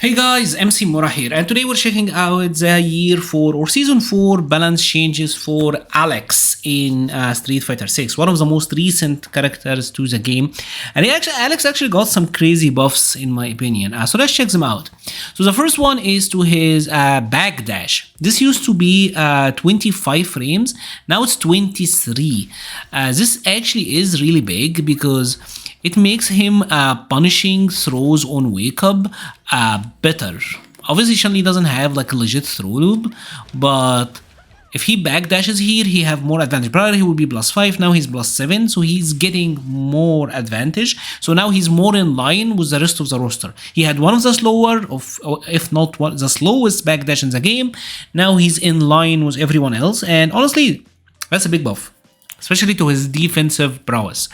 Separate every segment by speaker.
Speaker 1: Hey guys, MC Mora here, and today we're checking out the year 4 or season 4 balance changes for Alex in Street Fighter 6, one of the most recent characters to the game. And Alex actually got some crazy buffs in my opinion. So let's check them out. So the first one is to his backdash. This used to be 25 frames, now it's 23. This actually is really big because it makes him punishing throws on wake up better. Obviously, Chun-Li doesn't have like a legit throw loop, but if he backdashes here, he have more advantage. Prior he would be +5, now he's +7, so he's getting more advantage. So now he's more in line with the rest of the roster. He had one of the slower, if not the slowest backdash in the game. Now he's in line with everyone else, and honestly, that's a big buff, especially to his defensive prowess.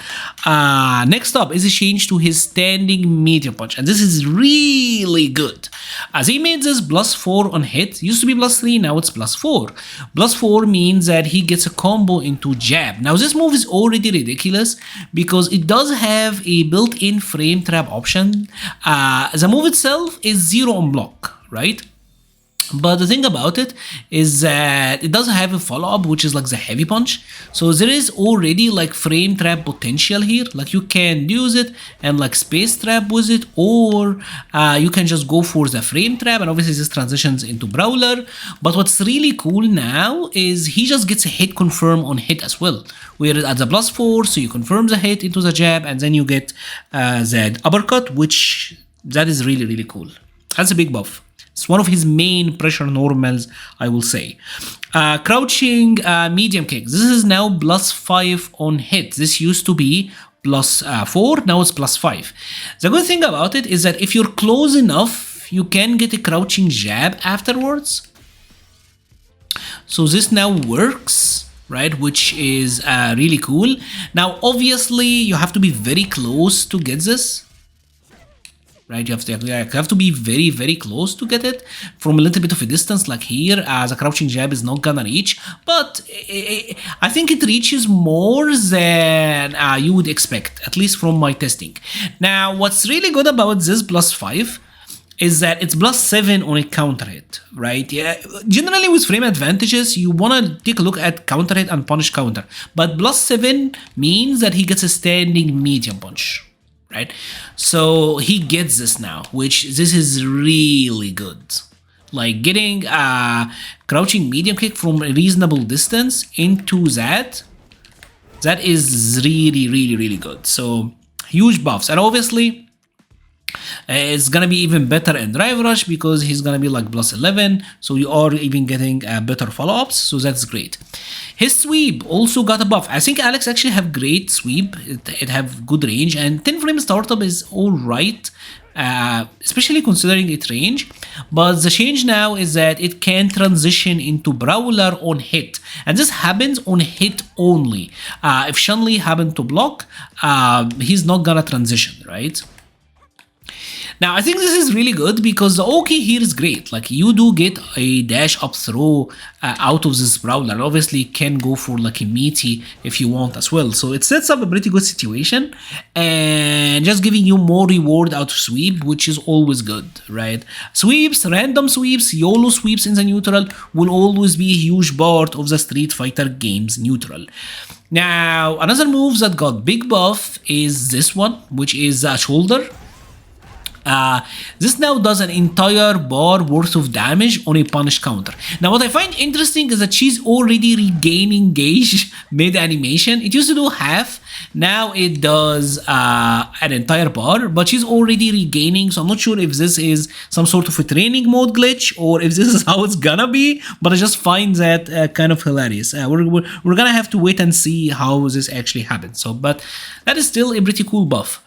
Speaker 1: Next up is a change to his standing medium punch, and this is really good. As he made this +4 on hit, used to be +3, now it's +4. +4 means that he gets a combo into jab. Now this move is already ridiculous because it does have a built-in frame trap option. The move itself is 0 on block, right? But the thing about it is that it does have a follow-up, which is like the heavy punch. So there is already like frame trap potential here. Like you can use it and like space trap with it, or you can just go for the frame trap, and obviously this transitions into brawler. But what's really cool now is he just gets a hit confirm on hit as well. We're at the +4, so you confirm the hit into the jab, and then you get the uppercut, which that is really, really cool. That's a big buff. It's one of his main pressure normals, I will say. Crouching medium kick. This is now +5 on hit. This used to be +4, now it's +5. The good thing about it is that if you're close enough, you can get a crouching jab afterwards. So this now works, right, which is really cool. Now, obviously, you have to be very close to get this. Right, you have to be very, very close to get it from a little bit of a distance, like here. The crouching jab is not gonna reach, but I think it reaches more than you would expect, at least from my testing. Now, what's really good about this +5 is that it's +7 on a counter hit, right? Yeah, generally with frame advantages, you wanna take a look at counter hit and punish counter, but +7 means that he gets a standing medium punch. Right, so he gets this now, which this is really good. Like getting a crouching medium kick from a reasonable distance into that is really, really, really good. So huge buffs, and obviously it's gonna be even better in Drive Rush because he's gonna be like +11, so you are even getting better follow-ups, so that's great. His sweep also got a buff. I think Alex actually have great sweep, it have good range, and 10 frame startup is alright, especially considering its range. But the change now is that it can transition into brawler on hit, and this happens on hit only. If Chun-Li happen to block, he's not gonna transition, right? Now, I think this is really good because the OK here is great. Like, you do get a dash up throw out of this brawler. Obviously, can go for like a meaty if you want as well. So it sets up a pretty good situation and just giving you more reward out of sweep, which is always good, right? Sweeps, random sweeps, YOLO sweeps in the neutral will always be a huge part of the Street Fighter game's neutral. Now, another move that got big buff is this one, which is shoulder. This now does an entire bar worth of damage on a punish counter. Now, what I find interesting is that she's already regaining gauge mid-animation. It used to do half, now it does an entire bar, but she's already regaining, so I'm not sure if this is some sort of a training mode glitch or if this is how it's gonna be, but I just find that kind of hilarious. We're gonna have to wait and see how this actually happens. So, but that is still a pretty cool buff.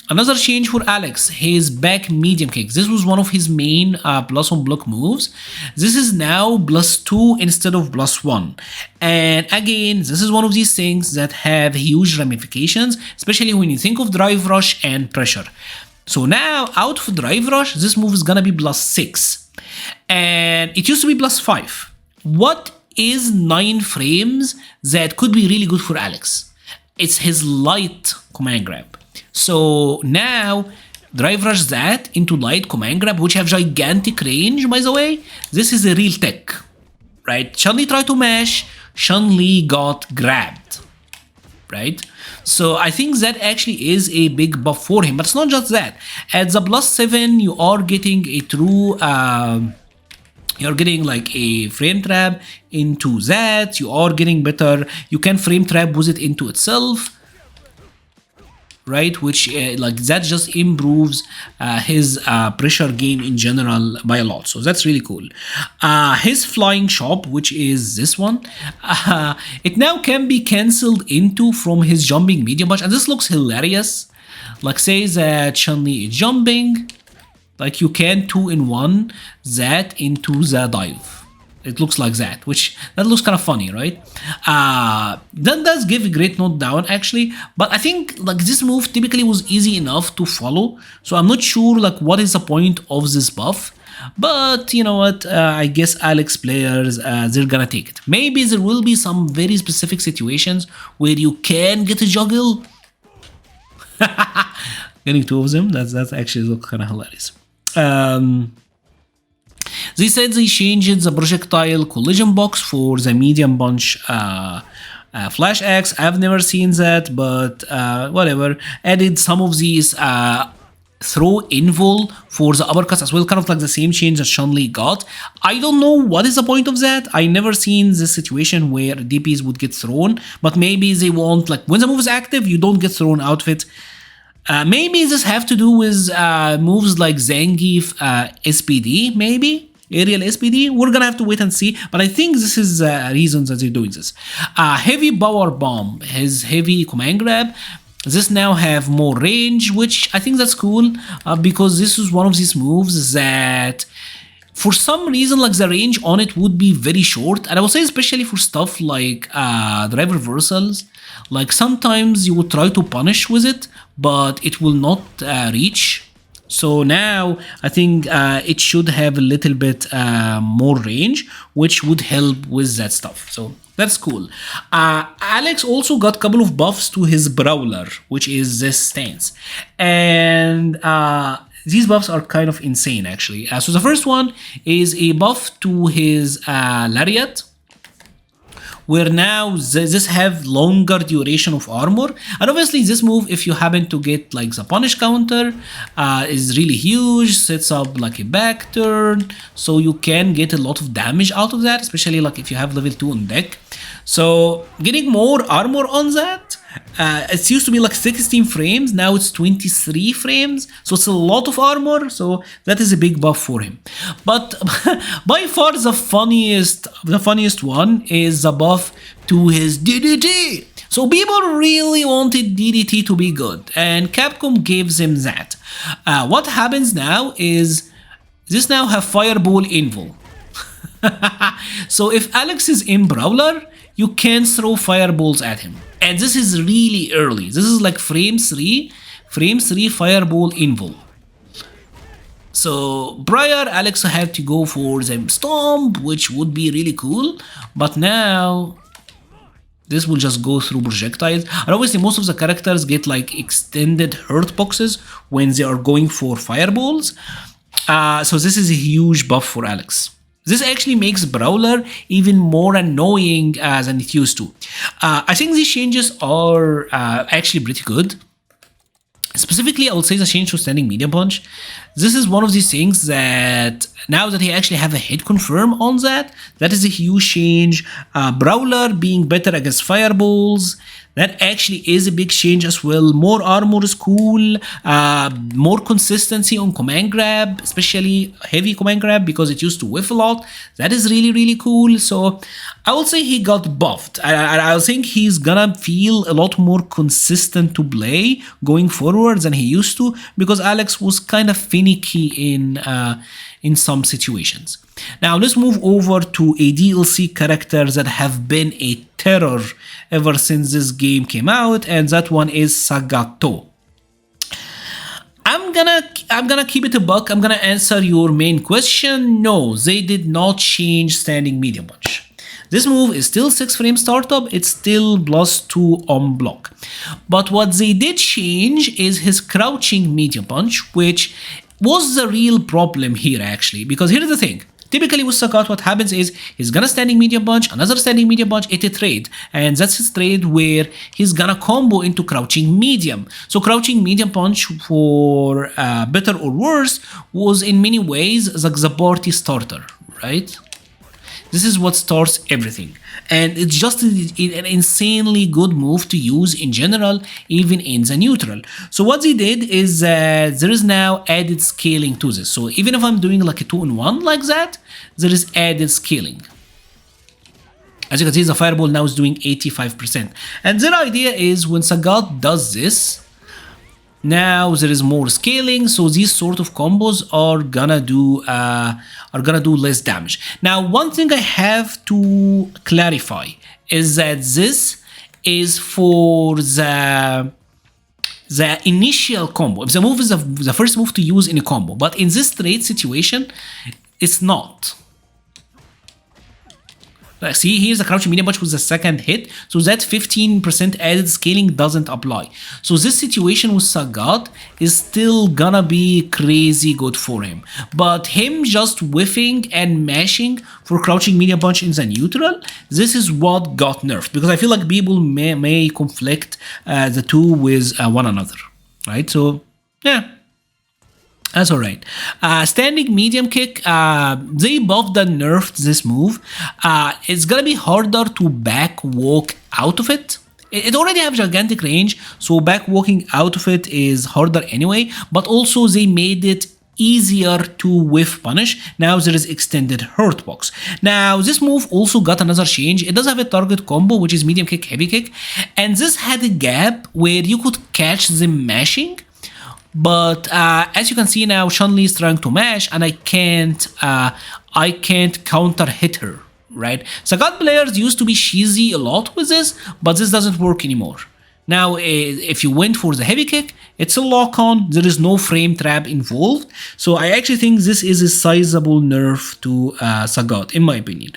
Speaker 1: Another change for Alex, his back medium kicks. This was one of his main plus on block moves. This is now +2 instead of +1. And again, this is one of these things that have huge ramifications, especially when you think of Drive Rush and pressure. So now, out of Drive Rush, this move is gonna be +6. And it used to be +5. What is 9 frames that could be really good for Alex? It's his light command grab. So now drive rush that into light command grab, which have gigantic range, by the way. This is a real tech, right? Chun-Li tried to mash, Chun-Li got grabbed, right? So I think that actually is a big buff for him, but it's not just that. At the +7, you are getting a true, you're getting like a frame trap into that. You are getting better. You can frame trap with it into itself, right? Which like that just improves his pressure game in general by a lot. So that's really cool. His flying chop, which is this one, it now can be cancelled into from his jumping medium punch, and this looks hilarious. Like say that Chun-Li is jumping, like you can 2-in-1 that into the dive. It looks like that, which that looks kind of funny, right? That does give a great note down actually, but I think like this move typically was easy enough to follow, so I'm not sure like what is the point of this buff. But you know what, I guess Alex players, they're gonna take it. Maybe there will be some very specific situations where you can get a juggle. Getting two of them, that's actually look kind of hilarious. They said they changed the projectile collision box for the medium punch flash X. I've never seen that, but whatever. Added some of these throw invul for the uppercuts as well, kind of like the same change that Chun-Li got. I don't know what is the point of that. I never seen this situation where DPs would get thrown, but maybe they want, like when the move is active, you don't get thrown out of it. Maybe this have to do with moves like Zangief SPD, maybe? Aerial SPD? We're gonna have to wait and see, but I think this is reasons that they're doing this. Heavy power bomb, his heavy command grab. This now have more range, which I think that's cool, because this is one of these moves that for some reason like the range on it would be very short, and I will say especially for stuff like drive reversals. Like sometimes you would try to punish with it, but it will not reach. So now I think it should have a little bit more range, which would help with that stuff. So that's cool. Alex also got a couple of buffs to his brawler, which is this stance. And these buffs are kind of insane actually. So the first one is a buff to his lariat, where now this have longer duration of armor, and obviously this move, if you happen to get like the punish counter, is really huge, sets up like a back turn, so you can get a lot of damage out of that, especially like if you have level 2 on deck. So getting more armor on that, it used to be like 16 frames, now it's 23 frames, so it's a lot of armor, so that is a big buff for him. But by far the funniest one is the buff to his DDT. So people really wanted DDT to be good, and Capcom gives him that. What happens now is this now have Fireball Invul. So if Alex is in Brawler, you can throw fireballs at him. And this is really early. This is like frame 3 Fireball Invul. So prior, Alex had to go for the Stomp, which would be really cool. But now, this will just go through projectiles. And obviously most of the characters get like extended hurt boxes when they are going for fireballs. So this is a huge buff for Alex. This actually makes Brawler even more annoying than it used to. I think these changes are actually pretty good. Specifically, I would say the change to standing medium punch. This is one of these things that now that he actually have a hit confirm on that, that is a huge change. Brawler being better against fireballs, that actually is a big change as well. More armor is cool. More consistency on command grab, especially heavy command grab because it used to whiff a lot. That is really, really cool. So I would say he got buffed. I think he's gonna feel a lot more consistent to play going forward than he used to, because Alex was kind of finicky in some situations. Now let's move over to a DLC character that have been a terror ever since this game came out, and that one is Sagat. I'm gonna keep it a buck. I'm gonna answer your main question. No, they did not change standing medium punch. This move is still 6 frame startup, it's still +2 on block. But what they did change is his crouching medium punch, which was the real problem here actually, because here's the thing. Typically with Sagat, what happens is he's gonna standing medium punch, another standing medium punch, it's a trade, and that's his trade where he's gonna combo into crouching medium. So crouching medium punch, for better or worse, was in many ways like the party starter, right? This is what starts everything. And it's just an insanely good move to use in general, even in the neutral. So what they did is there is now added scaling to this. So even if I'm doing like a 2-in-1 like that, there is added scaling. As you can see, the fireball now is doing 85%. And their idea is when Sagat does this, now there is more scaling, so these sort of combos are gonna do less damage. Now, one thing I have to clarify is that this is for the initial combo. If the move is the first move to use in a combo, but in this trade situation, it's not. See, here's the crouching medium punch with the second hit, so that 15% added scaling doesn't apply. So this situation with Sagat is still gonna be crazy good for him. But him just whiffing and mashing for crouching medium punch in the neutral, this is what got nerfed. Because I feel like people may conflict the two with one another, right? So, yeah. That's alright. Standing medium kick, they buffed and nerfed this move. It's gonna be harder to back walk out of it. It already have gigantic range, so back walking out of it is harder anyway, but also they made it easier to whiff punish. Now there is extended hurt box. Now this move also got another change. It does have a target combo, which is medium kick, heavy kick, and this had a gap where you could catch them mashing. But as you can see now, Chun-Li is trying to mash, and I can't counter hit her, right? Sagat players used to be cheesy a lot with this, but this doesn't work anymore. Now, if you went for the heavy kick, it's a lock-on, there is no frame trap involved. So I actually think this is a sizable nerf to Sagat, in my opinion.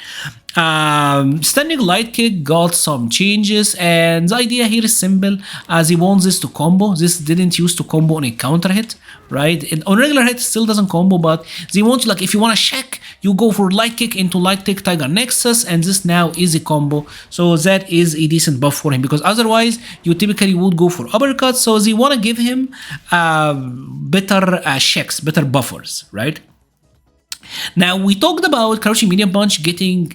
Speaker 1: Standing light kick got some changes, and the idea here is simple, as he wants this to combo. This didn't used to combo on a counter hit, right? On regular hit, it still doesn't combo, but they want you, like, if you want to check, you go for light kick into light kick Tiger Nexus, and this now is a combo. So that is a decent buff for him, because otherwise you typically would go for uppercuts. So they want to give him better checks, better buffers, right? Now, we talked about crouching medium punch getting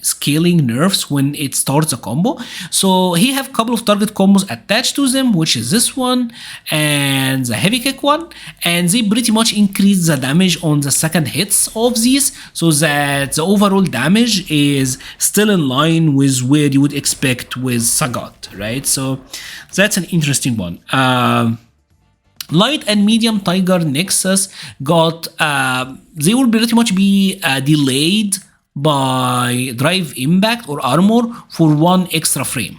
Speaker 1: scaling nerfs when it starts a combo. So he have a couple of target combos attached to them, which is this one and the heavy kick one. And they pretty much increase the damage on the second hits of these, so that the overall damage is still in line with where you would expect with Sagat, right? So that's an interesting one. Light and medium Tiger Nexus got, they will pretty much be delayed by drive impact or armor for 1 extra frame.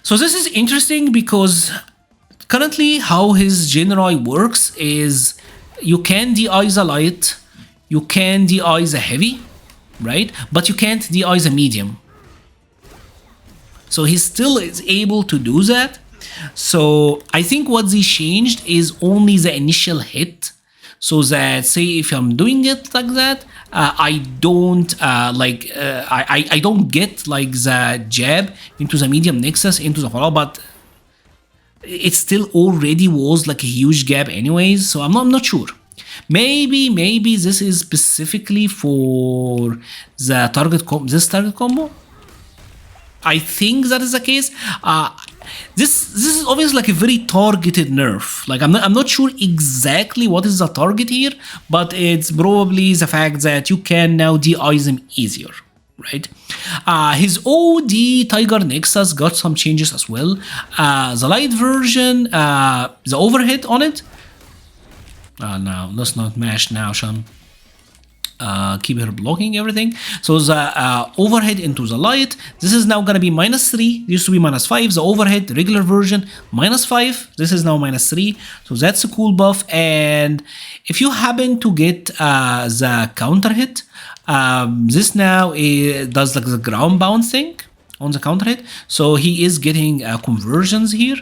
Speaker 1: So this is interesting because currently how his Genrai works is you can DI the light, you can DI the heavy, right? But you can't DI the medium. So he still is able to do that. So I think what they changed is only the initial hit, so that say if I'm doing it like that, I don't I don't get like the jab into the medium nexus into the follow, but it still already was like a huge gap anyways. So I'm not sure. Maybe this is specifically for the target combo. I think that is the case. This is obviously like a very targeted nerf. Like I'm not sure exactly what is the target here, but it's probably the fact that you can now DI them easier, right? His OD Tiger Nexus got some changes as well. The light version, the overhit on it. No, let's not mash now, Sean. keep her blocking everything. So the overhead into the light, this is now gonna be -3. It used to be -5. The overhead, regular version, -5. This is now -3. So that's a cool buff. And if you happen to get the counter hit, this now does like the ground bound thing on the counter hit. So he is getting conversions here.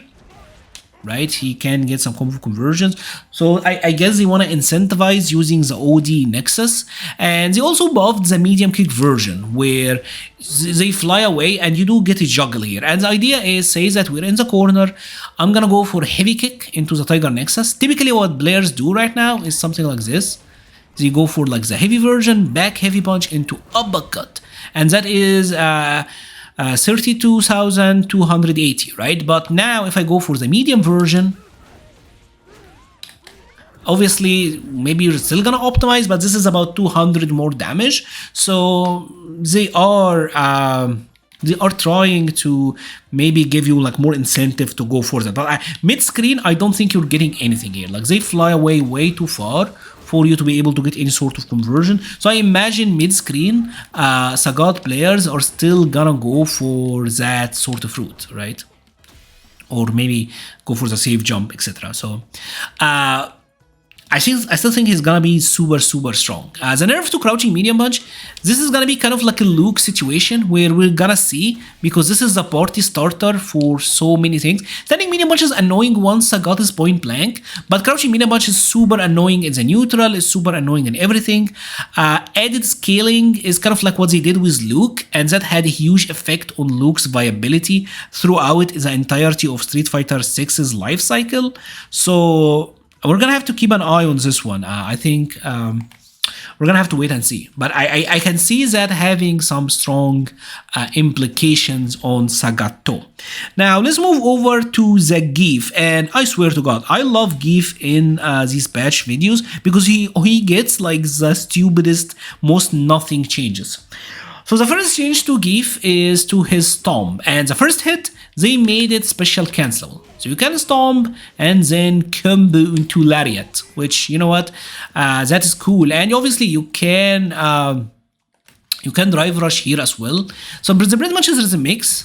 Speaker 1: Right, he can get some conversions. So I guess they want to incentivize using the OD Nexus, and they also buffed the medium kick version where they fly away and you do get a juggle here. And the idea is, say that we're in the corner, I'm gonna go for heavy kick into the Tiger Nexus. Typically what players do right now is something like this. They go for like the heavy version, back heavy punch into uppercut, and that is 32,280, right? But now if I go for the medium version, obviously maybe you're still gonna optimize, but this is about 200 more damage. So they are trying to maybe give you like more incentive to go for that. But mid screen, I don't think you're getting anything here. Like they fly away way too far for you to be able to get any sort of conversion. So I imagine mid-screen, Sagat players are still gonna go for that sort of route, right? Or maybe go for the safe jump, etc. So I still think he's gonna be super strong. The nerf to crouching medium punch, this is gonna be kind of like a Luke situation where we're gonna see, because this is the party starter for so many things. Standing medium punch is annoying once Sagat is point blank, but crouching medium punch is super annoying in the neutral, is super annoying in everything. Added scaling is kind of like what they did with Luke, and that had a huge effect on Luke's viability throughout the entirety of Street Fighter 6's life cycle. So we're gonna have to keep an eye on this one. I think we're gonna have to wait and see. But I can see that having some strong implications on Sagato. Now let's move over to Zangief, and I swear to God, I love Zangief in these patch videos because he gets like the stupidest, most nothing changes. So the first change to Zangief is to his stomp, and the first hit, they made it special cancelable. So you can stomp and then combo into lariat, which, you know what, that is cool. And obviously you can drive rush here as well. So pretty much there's a mix.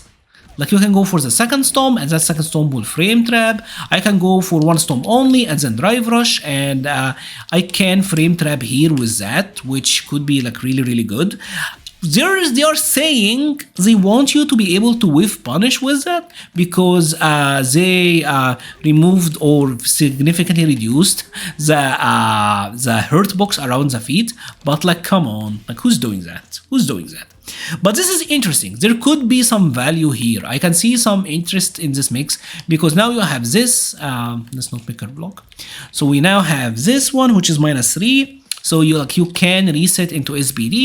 Speaker 1: Like you can go for the second stomp, and that second stomp will frame trap. I can go for one stomp only and then drive rush, and I can frame trap here with that, which could be like really good. They are saying they want you to be able to whiff punish with that because they removed or significantly reduced the hurt box around the feet. But like, come on, like who's doing that? Who's doing that? But this is interesting. There could be some value here. I can see some interest in this mix because now you have this. Let's not make a block. So we now have this one, which is -3. So you can reset into SBD,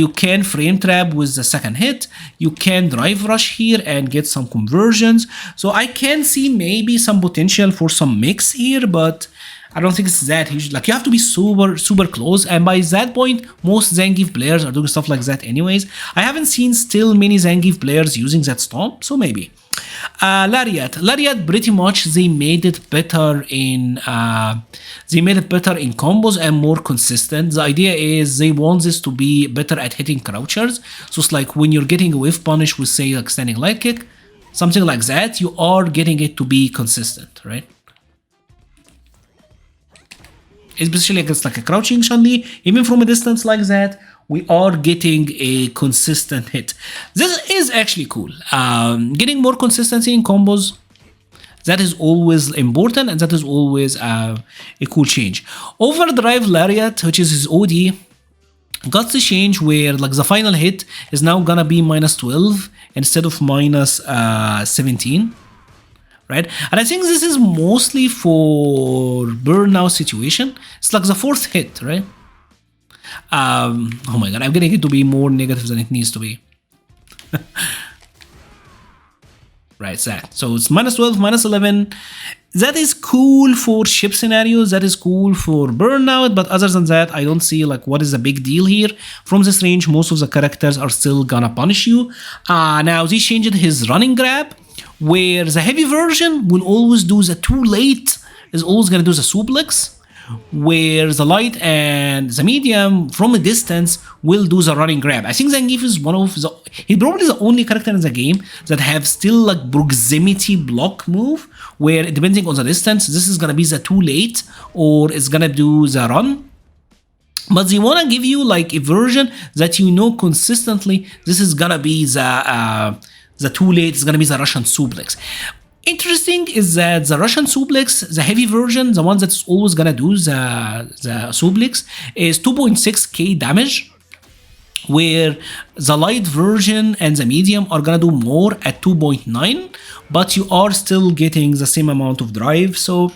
Speaker 1: you can frame trap with the second hit, you can drive rush here and get some conversions. So I can see maybe some potential for some mix here, but I don't think it's that huge. Like you have to be super close, and by that point, most Zangief players are doing stuff like that anyways. I haven't seen still many Zangief players using that stomp, so maybe. Lariat pretty much they made it better in combos and more consistent. The idea is they want this to be better at hitting crouchers. So it's like when you're getting a whiff punish with say like standing light kick, something like that, you are getting it to be consistent, right? Especially against like a crouching Chun-Li, even from a distance like that, we are getting a consistent hit. This is actually cool. Getting more consistency in combos, that is always important, and that is always a cool change. Overdrive Lariat, which is his OD, got the change where like the final hit is now gonna be -12 instead of -17. Right, and I think this is mostly for burnout situation. It's like the fourth hit, right? Oh my god, I'm getting it to be more negative than it needs to be. Right, it's that. So it's -12, -11. That is cool for ship scenarios, that is cool for burnout, but other than that, I don't see like what is the big deal here. From this range, most of the characters are still gonna punish you. Now they changed his running grab, where the heavy version will always do the too late, is always gonna do the suplex, where the light and the medium from a distance will do the running grab. I think Zangief is he's probably the only character in the game that have still like proximity block move, where depending on the distance, this is gonna be the too late or it's gonna do the run. But they wanna give you like a version that you know consistently this is gonna be the too late, it's gonna be the Russian suplex. Interesting is that the Russian suplex, the heavy version, the one that's always gonna do the suplex, is 2.6k damage, where the light version and the medium are gonna do more at 2.9, but you are still getting the same amount of drive. So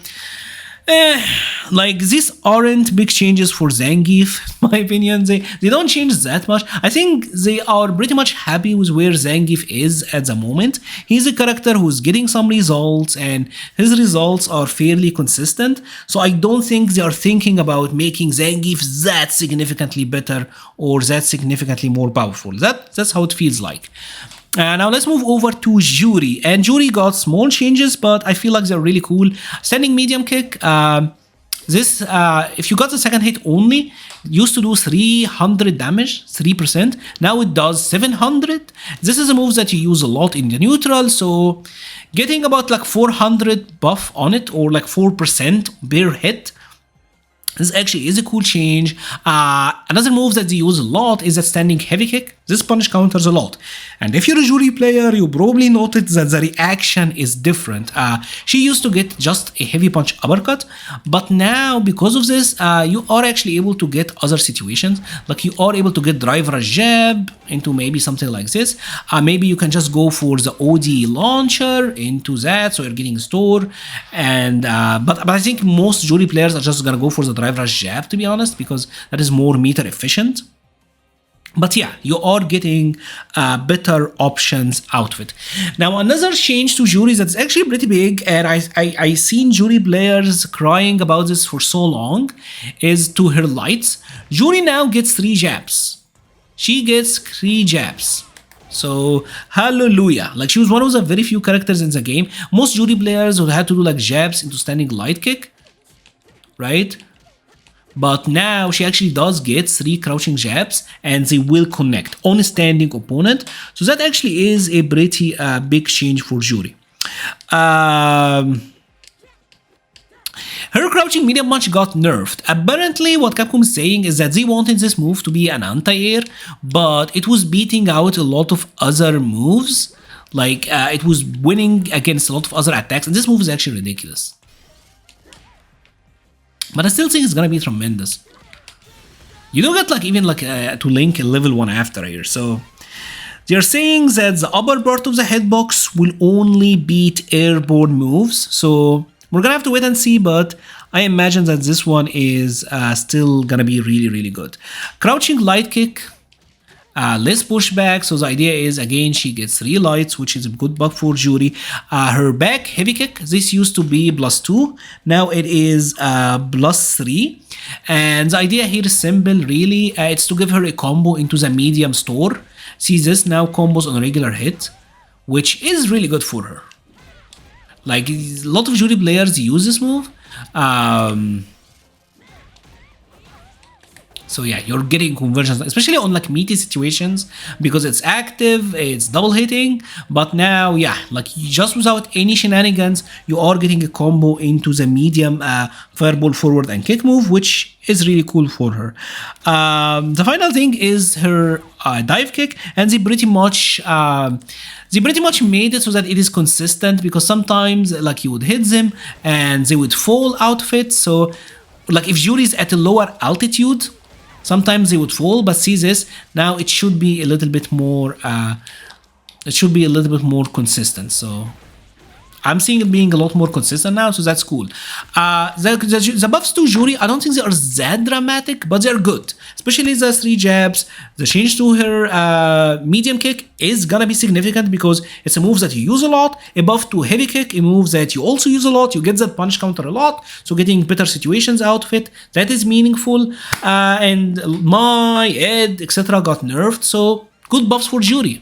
Speaker 1: like these aren't big changes for Zangief, in my opinion. They don't change that much. I think they are pretty much happy with where Zangief is at the moment. He's a character who's getting some results and his results are fairly consistent. So I don't think they are thinking about making Zangief that significantly better or that significantly more powerful. That's how it feels like. Now let's move over to Juri. And Juri got small changes, but I feel like they're really cool. Standing medium kick. If you got the second hit only, used to do 300 damage, 3%. Now it does 700. This is a move that you use a lot in the neutral, so getting about like 400 buff on it, or like 4% per hit. This actually is a cool change. Another move that they use a lot is that standing heavy kick. This punish counters a lot. And if you're a Juri player, you probably noticed that the reaction is different. She used to get just a heavy punch uppercut, but now because of this, you are actually able to get other situations. Like you are able to get drive rush jab into maybe something like this. Maybe you can just go for the OD launcher into that, so you're getting store. And but I think most Juri players are just gonna go for the drive rush jab, to be honest, because that is more meter efficient. But yeah, you are getting better options out of it. Now, another change to Juri that's actually pretty big, and I seen Juri players crying about this for so long, is to her lights. Juri now gets 3 jabs. She gets 3 jabs. So, hallelujah. Like, she was one of the very few characters in the game. Most Juri players would have to do like jabs into standing light kick, right? But now she actually does get 3 crouching jabs and they will connect on a standing opponent. So that actually is a pretty big change for Juri. Her crouching medium punch got nerfed. Apparently what Capcom is saying is that they wanted this move to be an anti-air, but it was beating out a lot of other moves. Like it was winning against a lot of other attacks, and this move is actually ridiculous. But I still think it's gonna be tremendous. You don't get like even like to link a level 1 after here. So they're saying that the upper part of the hitbox will only beat airborne moves. So we're gonna have to wait and see, but I imagine that this one is still gonna be really, really good. Crouching light kick, less pushback. So the idea is, again, she gets 3 lights, which is a good buff for Juri. Her back heavy kick, this used to be +2. Now it is +3. And the idea here is simple, really. It's to give her a combo into the medium store. See, this now combos on a regular hit, which is really good for her. Like, a lot of Juri players use this move. So yeah, you're getting conversions, especially on like meaty situations, because it's active, it's double hitting. But now, yeah, like just without any shenanigans, you are getting a combo into the medium fireball forward and kick move, which is really cool for her. The final thing is her dive kick, and they pretty much made it so that it is consistent, because sometimes like you would hit them and they would fall out of it. So like if Juri is at a lower altitude, sometimes they would fall, but see this, now it should be a little bit more consistent. So I'm seeing it being a lot more consistent now, so that's cool. The buffs to Juri, I don't think they are that dramatic, but they're good. Especially the 3 jabs. The change to her medium kick is gonna be significant because it's a move that you use a lot. A buff to heavy kick, a move that you also use a lot. You get that punch counter a lot, so getting better situations out of it, that is meaningful. And my Ed, etc. got nerfed, so good buffs for Juri.